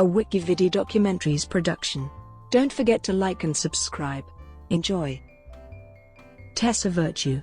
a WikiVidi documentaries production. Don't forget to like and subscribe. Enjoy. Tessa Virtue.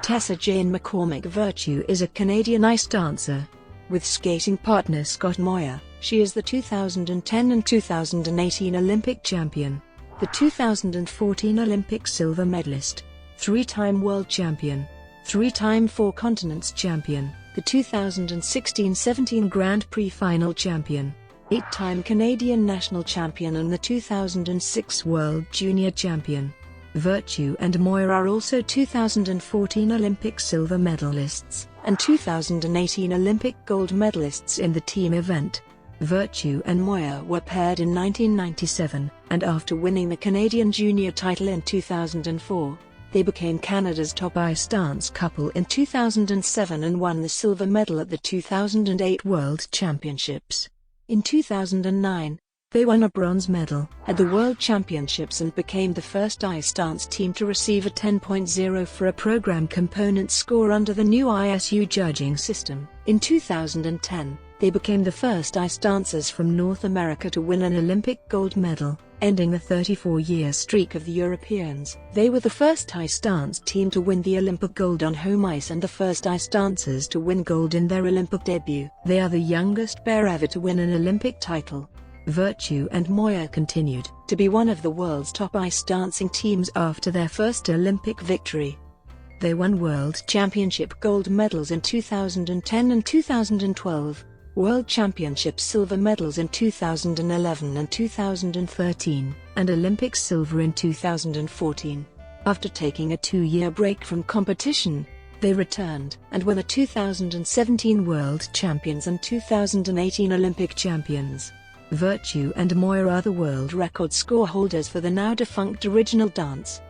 Tessa Jane McCormick Virtue is a Canadian ice dancer. With skating partner Scott Moir, she is the 2010 and 2018 Olympic champion, the 2014 Olympic silver medalist, three-time world champion, three-time Four Continents champion, the 2016-17 Grand Prix Final champion, eight-time Canadian national champion and the 2006 World Junior champion. Virtue and Moir are also 2014 Olympic silver medalists and 2018 Olympic gold medalists in the team event. Virtue and Moir were paired in 1997, and after winning the Canadian junior title in 2004, they became Canada's top ice dance couple in 2007 and won the silver medal at the 2008 World Championships. In 2009, they won a bronze medal at the World Championships and became the first ice dance team to receive a 10.0 for a program component score under the new ISU Judging System. In 2010, they became the first ice dancers from North America to win an Olympic gold medal, ending the 34-year streak of the Europeans. They were the first ice dance team to win the Olympic gold on home ice and the first ice dancers to win gold in their Olympic debut. They are the youngest pair ever to win an Olympic title. Virtue and Moir continued to be one of the world's top ice dancing teams after their first Olympic victory. They won World Championship gold medals in 2010 and 2012, World Championship silver medals in 2011 and 2013, and Olympic silver in 2014. After taking a 2-year break from competition, they returned and were the 2017 World Champions and 2018 Olympic champions. Virtue and Moir are the world record score holders for the now-defunct original dance.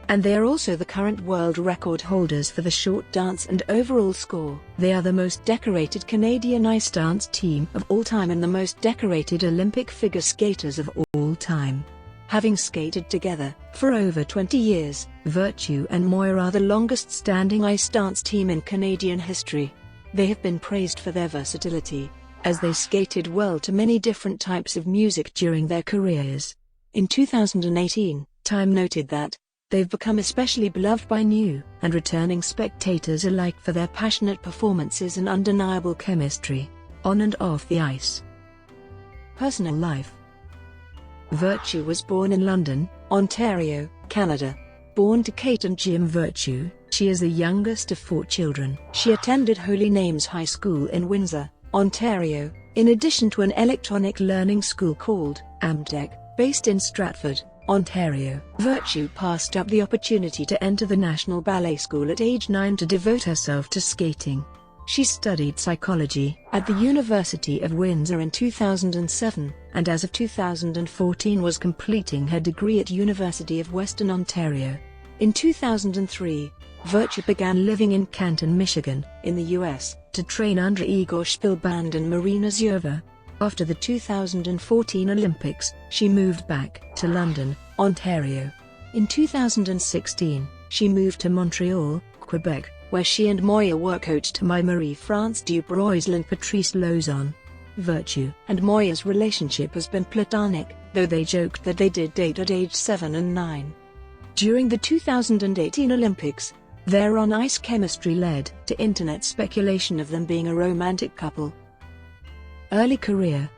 And they are also the current world record holders for the short dance and overall score. They are the most decorated Canadian ice dance team of all time and the most decorated Olympic figure skaters of all time. Having skated together for over 20 years, Virtue and Moir are the longest-standing ice dance team in Canadian history. They have been praised for their versatility, as they skated well to many different types of music during their careers. In 2018, Time noted that they've become especially beloved by new and returning spectators alike for their passionate performances and undeniable chemistry, on and off the ice. Personal life. Virtue was born in London, Ontario, Canada. Born to Kate and Jim Virtue, she is the youngest of 4 children. She attended Holy Names High School in Windsor, Ontario, in addition to an electronic learning school called Amtech, based in Stratford, Ontario. Virtue passed up the opportunity to enter the National Ballet School at age 9 to devote herself to skating. She studied psychology at the University of Windsor in 2007, and as of 2014 was completing her degree at University of Western Ontario. In 2003, Virtue began living in Canton, Michigan, in the U.S., to train under Igor Shpilband and Marina Zhurova. After the 2014 Olympics, she moved back to London, Ontario. In 2016, she moved to Montreal, Quebec, where she and Moir were coached by Marie-France Dubroisel and Patrice Lauzon. Virtue and Moir's relationship has been platonic, though they joked that they did date at age 7 and 9. During the 2018 Olympics, their on-ice chemistry led to internet speculation of them being a romantic couple. Early career.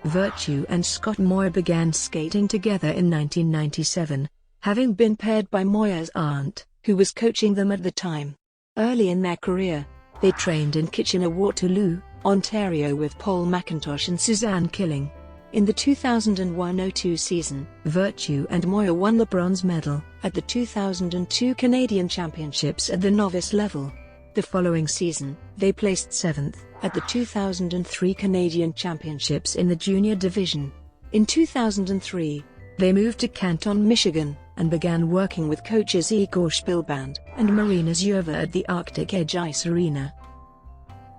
Virtue and Scott Moir began skating together in 1997, having been paired by Moir's aunt, who was coaching them at the time. Early in their career, they trained in Kitchener-Waterloo, Ontario with Paul McIntosh and Suzanne Killing. In the 2001-02 season, Virtue and Moir won the bronze medal at the 2002 Canadian Championships at the novice level. The following season, they placed 7th at the 2003 Canadian Championships in the junior division. In 2003, they moved to Canton, Michigan, and began working with coaches Igor Shpilband and Marina Zhurova at the Arctic Edge Ice Arena.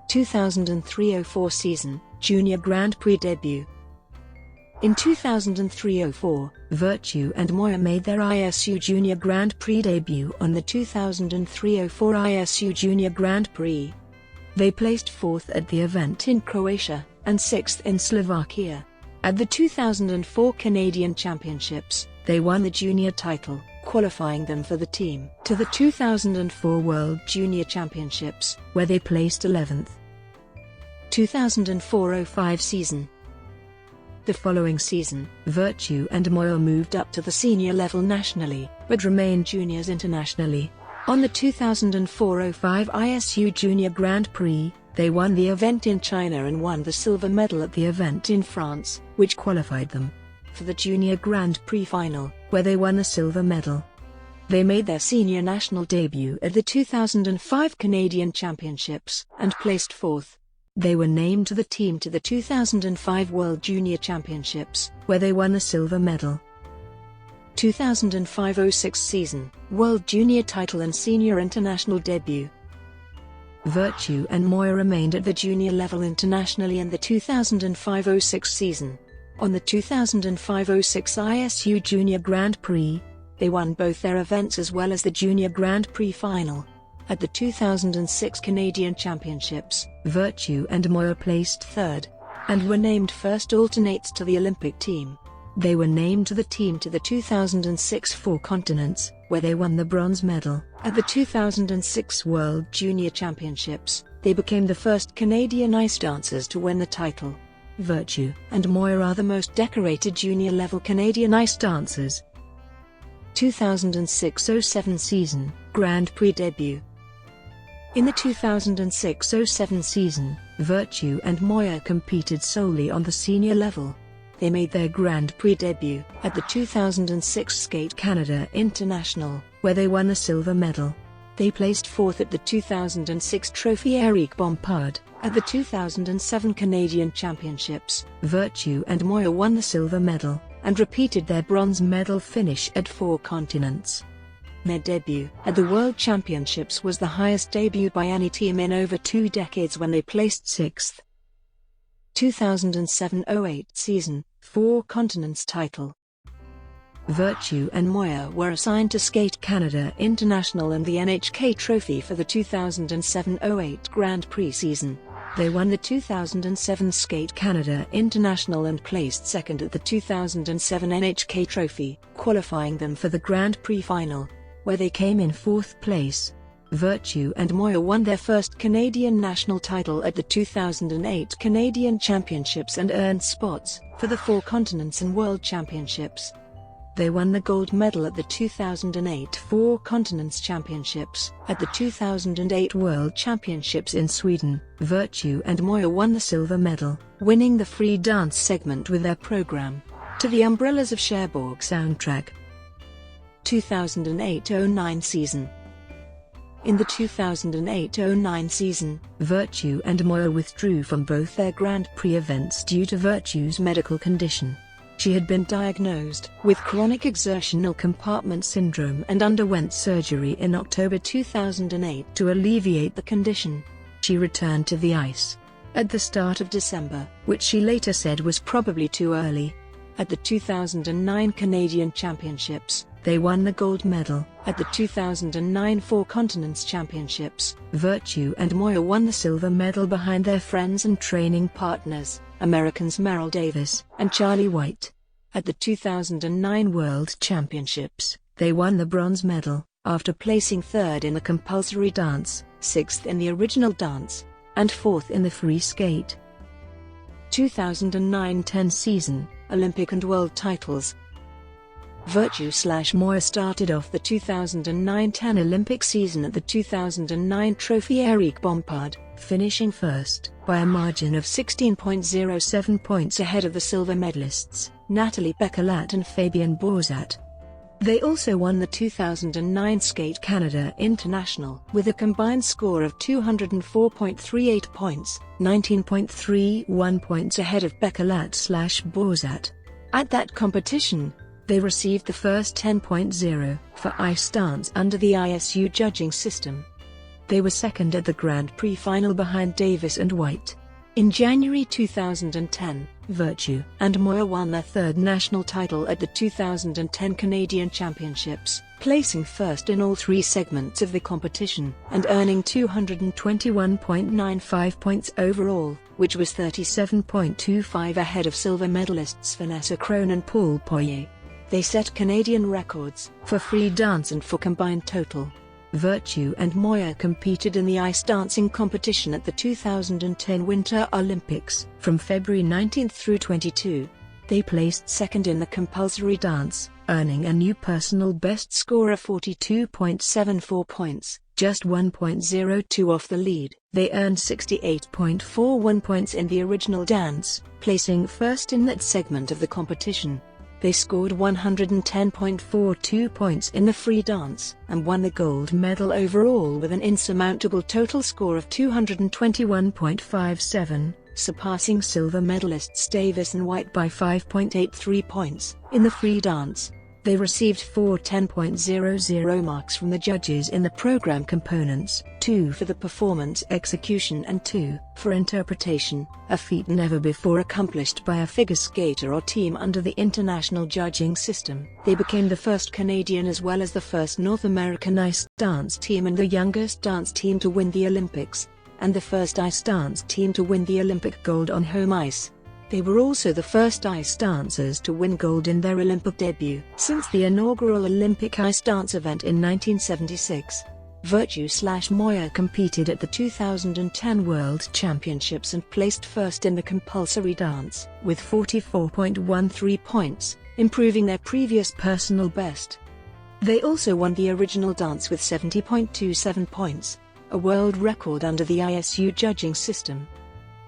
2003-04 season, Junior Grand Prix debut. In 2003-04, Virtue and Moir made their ISU Junior Grand Prix debut on the 2003-04 ISU Junior Grand Prix. They placed 4th at the event in Croatia, and 6th in Slovakia. At the 2004 Canadian Championships, they won the junior title, qualifying them for the team to the 2004 World Junior Championships, where they placed 11th. 2004-05 season. The following season, Virtue and Moir moved up to the senior level nationally, but remained juniors internationally. On the 2004-05 ISU Junior Grand Prix, they won the event in China and won the silver medal at the event in France, which qualified them for the Junior Grand Prix Final, where they won the silver medal. They made their senior national debut at the 2005 Canadian Championships, and placed 4th. They were named to the team to the 2005 World Junior Championships, where they won the silver medal. 2005-06 season, World Junior title and senior international debut. Virtue and Moir remained at the junior level internationally in the 2005-06 season. On the 2005-06 ISU Junior Grand Prix, they won both their events as well as the Junior Grand Prix Final. At the 2006 Canadian Championships, Virtue and Moir placed 3rd, and were named first alternates to the Olympic team. They were named to the team to the 2006 Four Continents, where they won the bronze medal. At the 2006 World Junior Championships, they became the first Canadian ice dancers to win the title. Virtue and Moir are the most decorated junior-level Canadian ice dancers. 2006-07 season, Grand Prix debut. In the 2006-07 season, Virtue and Moir competed solely on the senior level. They made their Grand Prix debut at the 2006 Skate Canada International, where they won the silver medal. They placed 4th at the 2006 Trophy Eric Bompard. At the 2007 Canadian Championships, Virtue and Moir won the silver medal, and repeated their bronze medal finish at Four Continents. Their debut at the World Championships was the highest debut by any team in over 2 decades when they placed 6th. 2007-08 season, Four Continents title. Virtue and Moir were assigned to Skate Canada International and the NHK Trophy for the 2007-08 Grand Prix season. They won the 2007 Skate Canada International and placed 2nd at the 2007 NHK Trophy, qualifying them for the Grand Prix Final, where they came in 4th place. Virtue and Moir won their first Canadian national title at the 2008 Canadian Championships and earned spots for the Four Continents and World Championships. They won the gold medal at the 2008 Four Continents Championships. At the 2008 World Championships in Sweden, Virtue and Moir won the silver medal, winning the free dance segment with their program, To the Umbrellas of Cherbourg soundtrack. 2008-09 season. In the 2008-09 season, Virtue and Moir withdrew from both their Grand Prix events due to Virtue's medical condition. She had been diagnosed with chronic exertional compartment syndrome and underwent surgery in October 2008 to alleviate the condition. She returned to the ice at the start of December, which she later said was probably too early. At the 2009 Canadian Championships, they won the gold medal. At the 2009 Four Continents Championships, Virtue and Moir won the silver medal behind their friends and training partners, Americans Merrill Davis and Charlie White. At the 2009 World Championships, they won the bronze medal, after placing 3rd in the compulsory dance, 6th in the original dance, and 4th in the free skate. 2009-10 season, Olympic and World titles. Virtue/Moir started off the 2009-10 Olympic season at the 2009 Trophy Eric Bompard, finishing first by a margin of 16.07 points ahead of the silver medalists, Natalie Beckelat and Fabienne Borzat. They also won the 2009 Skate Canada International with a combined score of 204.38 points, 19.31 points ahead of Beckelat/Borzat. At that competition, they received the first 10.0 for ice dance under the ISU Judging System. They were 2nd at the Grand Prix Final behind Davis and White. In January 2010, Virtue and Moir won their third national title at the 2010 Canadian Championships, placing first in all three segments of the competition and earning 221.95 points overall, which was 37.25 ahead of silver medalists Vanessa Crone and Paul Poirier. They set Canadian records for free dance and for combined total. Virtue and Moir competed in the ice dancing competition at the 2010 Winter Olympics from February 19 through 22. They placed second in the compulsory dance, earning a new personal best score of 42.74 points, just 1.02 off the lead. They earned 68.41 points in the original dance, placing first in that segment of the competition. They scored 110.42 points in the free dance and won the gold medal overall with an insurmountable total score of 221.57, surpassing silver medalists Davis and White by 5.83 points. In the free dance, they received 4 10.00 marks from the judges in the program components, 2 for the performance execution and 2 for interpretation, a feat never before accomplished by a figure skater or team under the International Judging System. They became the first Canadian as well as the first North American ice dance team and the youngest dance team to win the Olympics, and the first ice dance team to win the Olympic gold on home ice. They were also the first ice dancers to win gold in their Olympic debut since the inaugural Olympic ice dance event in 1976. Virtue/Moir competed at the 2010 World Championships and placed first in the compulsory dance with 44.13 points, improving their previous personal best. They also won the original dance with 70.27 points, a world record under the ISU Judging System.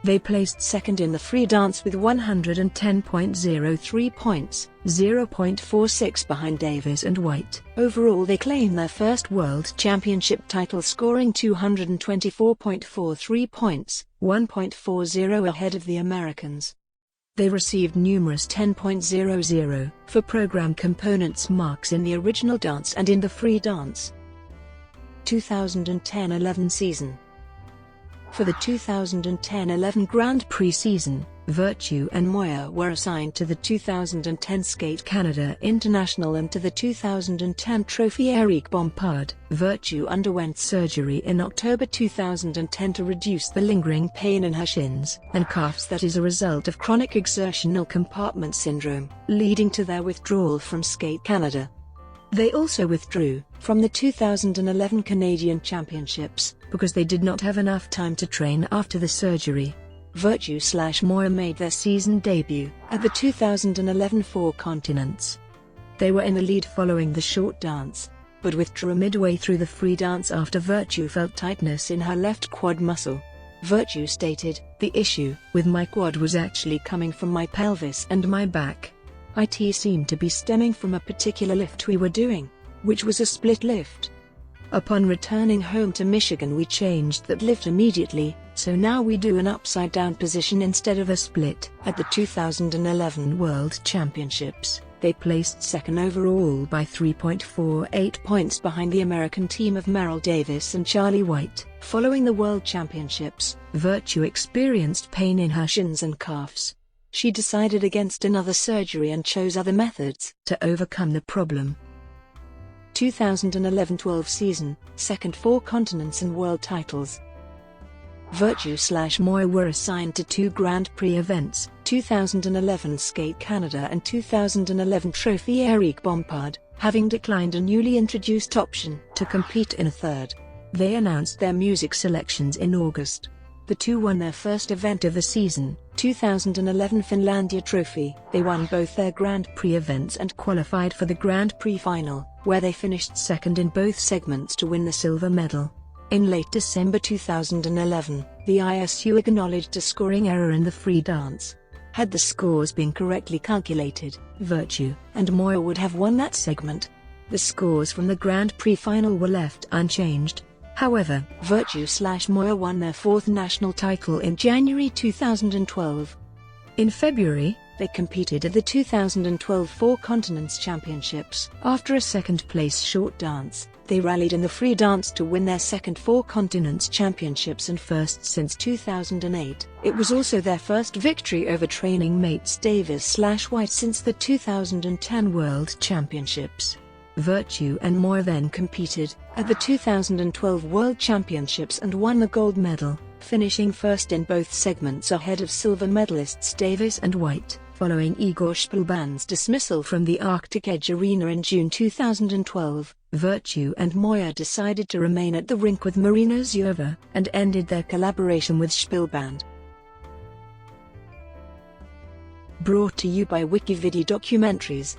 They placed second in the free dance with 110.03 points, 0.46 behind Davis and White. Overall they claimed their first World Championship title scoring 224.43 points, 1.40 ahead of the Americans. They received numerous 10.00 for program components marks in the original dance and in the free dance. 2010-11 season. For the 2010-11 Grand Prix season, Virtue and Moir were assigned to the 2010 Skate Canada International and to the 2010 Trophy Eric Bompard. Virtue underwent surgery in October 2010 to reduce the lingering pain in her shins and calves that is a result of chronic exertional compartment syndrome, leading to their withdrawal from Skate Canada. They also withdrew from the 2011 Canadian Championships because they did not have enough time to train after the surgery. Virtue/Moir made their season debut at the 2011 Four Continents. They were in the lead following the short dance, but withdrew midway through the free dance after Virtue felt tightness in her left quad muscle. Virtue stated, "The issue with my quad was actually coming from my pelvis and my back. It seemed to be stemming from a particular lift we were doing, which was a split lift. Upon returning home to Michigan we changed that lift immediately, so now we do an upside-down position instead of a split." At the 2011 World Championships, they placed second overall by 3.48 points behind the American team of Merrill Davis and Charlie White. Following the World Championships, Virtue experienced pain in her shins and calves. She decided against another surgery and chose other methods to overcome the problem. 2011-12 season, second Four Continents and World titles. Virtue/Moir were assigned to 2 Grand Prix events, 2011 Skate Canada and 2011 Trophy Eric Bompard, having declined a newly introduced option to compete in a third. They announced their music selections in August. The two won their first event of the season, 2011 Finlandia Trophy. They won both their Grand Prix events and qualified for the Grand Prix Final, where they finished second in both segments to win the silver medal. In late December 2011, the ISU acknowledged a scoring error in the free dance. Had the scores been correctly calculated, Virtue and Moir would have won that segment. The scores from the Grand Prix Final were left unchanged. However, Virtue/Moir won their 4th national title in January 2012. In February, they competed at the 2012 Four Continents Championships. After a second-place short dance, They rallied in the free dance to win their second Four Continents Championships and first since 2008. It was also their first victory over training mates Davis/White since the 2010 World Championships. Virtue and Moir then competed at the 2012 World Championships and won the gold medal, finishing first in both segments ahead of silver medalists Davis and White. Following Igor Shpilban's dismissal from the Arctic Edge Arena in June 2012, Virtue and Moir decided to remain at the rink with Marina Zhueva and ended their collaboration with Shpilban. Brought to you by WikiVidi Documentaries.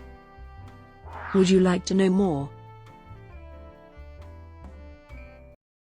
Would you like to know more?